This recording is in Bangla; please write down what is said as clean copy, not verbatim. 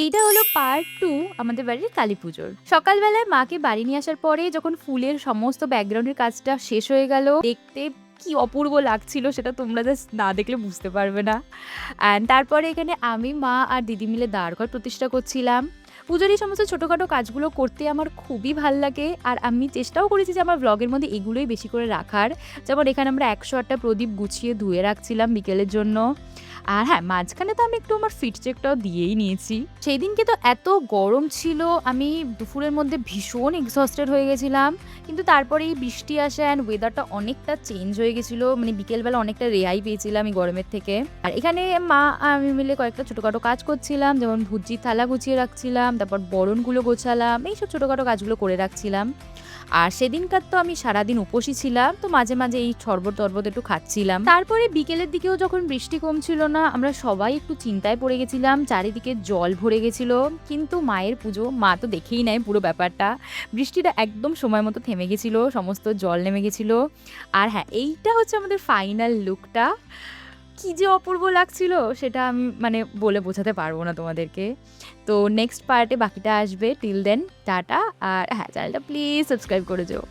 এইটা হলো পার্ট 2 আমাদের বাড়ির কালীপুজোর। সকালবেলায় মাকে বাড়ি নিয়ে আসার পরে যখন ফুলের সমস্ত ব্যাকগ্রাউন্ডের কাজটা শেষ হয়ে গেল, দেখতে কি অপূর্ব লাগছিল সেটা তোমরা জাস্ট না দেখলে বুঝতে পারবে না। অ্যান্ড তারপরে এখানে আমি, মা আর দিদি মিলে দাঁড়ঘর প্রতিষ্ঠা করছিলাম। পুজোর এই সমস্ত ছোটোখাটো কাজগুলো করতে আমার খুবই ভাল লাগে। আর আমি চেষ্টাও করেছি যে আমার ব্লগের মধ্যে এগুলোই বেশি করে রাখার। যেমন এখানে আমরা ১০৮টা প্রদীপ গুছিয়ে ধুয়ে রাখছিলাম বিকেলের জন্য। আর হ্যাঁ, মাঝখানে তো আমি একটু আমার ফিট চেকটাও দিয়েই নিয়েছি। সেই দিনকে তো এত গরম ছিল, আমি দুপুরের মধ্যে ভীষণ এক্সহস্টেড হয়ে গেছিলাম। কিন্তু তারপরেই বৃষ্টি আসে অ্যান্ড ওয়েদারটা অনেকটা চেঞ্জ হয়ে গেছিলো। মানে বিকেলবেলা অনেকটা রেহাই পেয়েছিলাম এই গরমের থেকে। আর এখানে মা আর আমি মিলে কয়েকটা ছোটোখাটো কাজ করছিলাম, যেমন ভুজির থালা গুছিয়ে রাখছিলাম, তারপর বরণগুলো গোছালাম, এইসব ছোটোখাটো কাজগুলো করে রাখছিলাম। আর সেদিনকার তো আমি সারাদিন উপোসই ছিলাম, তো মাঝে মাঝে এই শরবত একটু খাচ্ছিলাম। তারপরে বিকেলের দিকেও যখন বৃষ্টি কমছিল না, আমরা সবাই একটু চিন্তায় পড়ে গেছিলাম, চারিদিকে জল ভরে গেছিল। কিন্তু মায়ের পুজো, মা তো দেখেই নেয় পুরো ব্যাপারটা। বৃষ্টিটা একদম সময় মতো থেমে গেছিল, সমস্ত জল নেমে গেছিল। আর হ্যাঁ, এইটা হচ্ছে আমাদের ফাইনাল লুকটা। কি যে অপূর্ব লাগছিল সেটা আমি মানে বলে বোঝাতে পারবো না তোমাদেরকে। তো নেক্সট পার্টে বাকিটা আসবে। Till then tata. আর হ্যাঁ, চ্যানেলটা প্লিজ সাবস্ক্রাইব করে যেও।